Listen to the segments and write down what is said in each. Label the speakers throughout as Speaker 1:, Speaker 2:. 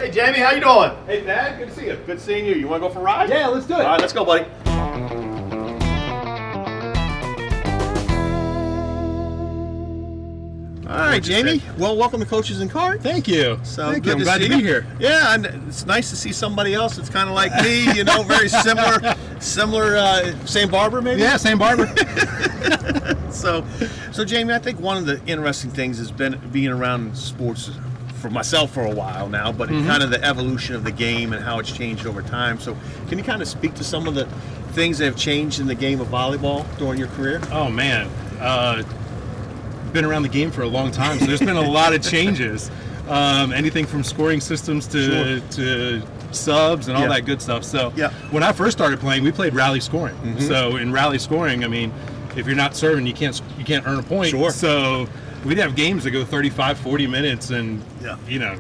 Speaker 1: Hey, Jamie, how you doing?
Speaker 2: Hey, Thad, good to see you.
Speaker 1: Good seeing you. You want to go for a ride?
Speaker 2: Yeah, let's do it.
Speaker 1: All right, let's go, buddy. All right, Jamie. Well, welcome to Coaches in Cart.
Speaker 2: Thank you.
Speaker 1: So
Speaker 2: Thank you.
Speaker 1: good
Speaker 2: I'm glad to
Speaker 1: see
Speaker 2: be
Speaker 1: you.
Speaker 2: here.
Speaker 1: Yeah, and it's nice to see somebody else that's kind of like me. You know, very similar. Same barber, maybe.
Speaker 2: Yeah, same barber.
Speaker 1: So, Jamie, I think one of the interesting things has been being around sports for myself for a while now, but kind of the evolution of the game and how it's changed over time. So, can you kind of speak to some of the things that have changed in the game of volleyball during your career?
Speaker 2: Oh man, been around the game for a long time, so there's been a lot of changes. Anything from scoring systems to subs and all that good stuff. So when I first started playing, we played rally scoring. So in rally scoring, I mean, if you're not serving, you can't earn a point. So we'd have games that go 35, 40 minutes, and you know,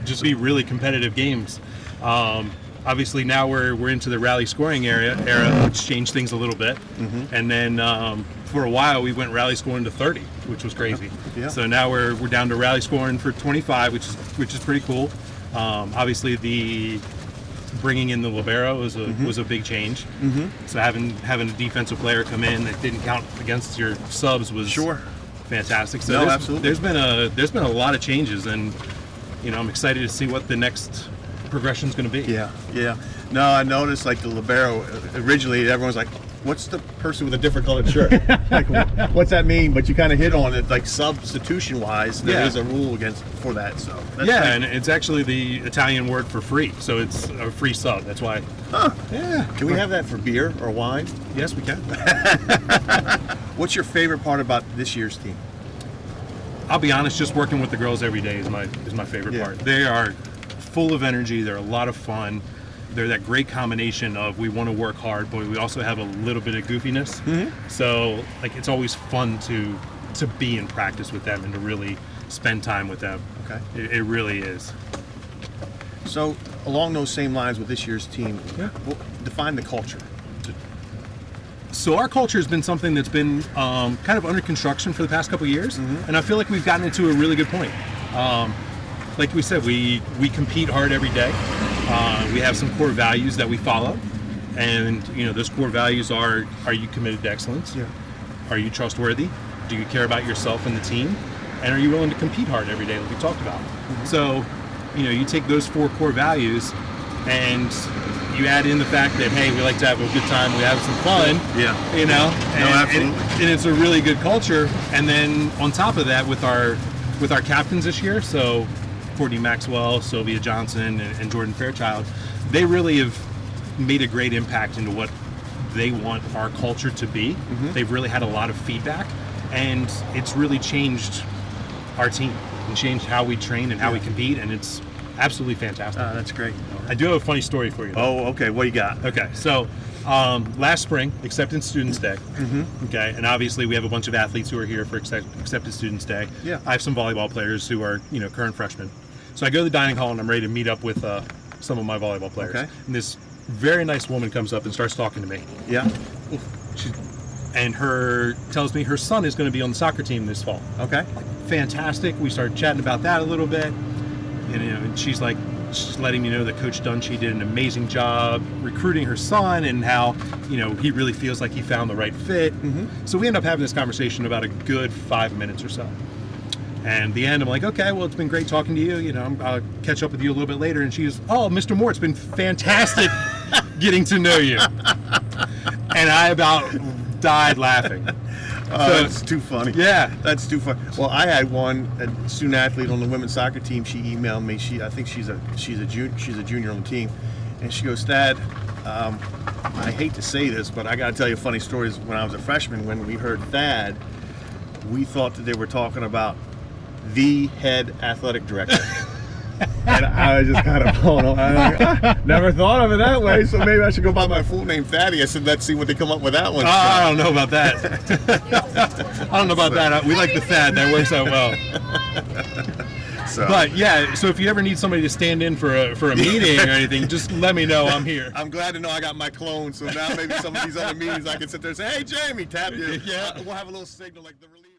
Speaker 2: just be really competitive games. Obviously now we're into the rally scoring era, which changed things a little bit. And then for a while we went rally scoring to 30, which was crazy. So now we're down to rally scoring for 25, which is pretty cool. Obviously the bringing in the libero was a big change. So having a defensive player come in that didn't count against your subs was fantastic. So there's been a lot of changes, and you know, I'm excited to see what the next progression is going to be.
Speaker 1: Yeah. No, I noticed like the libero. Originally, everyone's like, "What's the person with a different colored shirt?" Like, what's that mean? But you kind of hit on it, like substitution-wise. There is a rule for that. So that's
Speaker 2: and it's actually the Italian word for free. So it's a free sub. That's why.
Speaker 1: Yeah. Can we have that for beer or wine?
Speaker 2: Yes, we can.
Speaker 1: What's your favorite part about this year's team?
Speaker 2: I'll be honest. Just working with the girls every day is my favorite part. They are full of energy. They're a lot of fun. They're that great combination of we want to work hard, but we also have a little bit of goofiness. So like it's always fun to be in practice with them and to really spend time with them. It really is.
Speaker 1: So along those same lines with this year's team, define the culture.
Speaker 2: So our culture has been something that's been kind of under construction for the past couple of years, and I feel like we've gotten into a really good point. Like we said, we compete hard every day. We have some core values that we follow, and you know, those core values are you committed to excellence? Are you trustworthy? Do you care about yourself and the team? And are you willing to compete hard every day, like we talked about? So, you know, you take those 4 core values and you add in the fact that, hey, we like to have a good time, we have some fun, you know, and it's a really good culture. And then on top of that, with our captains this year, so Courtney Maxwell, Sylvia Johnson, and Jordan Fairchild, they really have made a great impact into what they want our culture to be. They've really had a lot of feedback, and it's really changed our team and changed how we train and how we compete, and it's absolutely fantastic.
Speaker 1: That's great.
Speaker 2: I do have a funny story for you, though.
Speaker 1: Oh, okay. What you got?
Speaker 2: Okay, so last spring, Acceptance Students Day. Okay, and obviously we have a bunch of athletes who are here for Acceptance Students Day. I have some volleyball players who are, you know, current freshmen. So I go to the dining hall and I'm ready to meet up with some of my volleyball players. And this very nice woman comes up and starts talking to me. And tells me her son is going to be on the soccer team this fall. Fantastic. We started chatting about that a little bit. And, you know, and she's letting me know that Coach Dunshee did an amazing job recruiting her son, and how, you know, he really feels like he found the right fit. So we end up having this conversation about a good 5 minutes or so. And at the end, I'm like, okay, well, it's been great talking to you. You know, I'll catch up with you a little bit later. And she goes, oh, Mr. Moore, it's been fantastic getting to know you. And I about died laughing.
Speaker 1: That's too funny. That's too funny. Well, I had a student athlete on the women's soccer team. She emailed me. I think she's a junior on the team, and she goes, Thad, I hate to say this, but I got to tell you a funny story. When I was a freshman, when we heard Thad, we thought that they were talking about the head athletic director. And I was just kind of blown away. Never thought of it that way, so maybe I should go by my full name, Thaddy. I said, let's see what they come up with that one.
Speaker 2: I don't know about that. I don't know about that. We like the Thad. That works out well. But yeah, so if you ever need somebody to stand in for a meeting or anything, just let me know. I'm here.
Speaker 1: I'm glad to know I got my clone, so now maybe some of these other meetings I can sit there and say, hey, Jamie, tap you. We'll have a little signal like the release.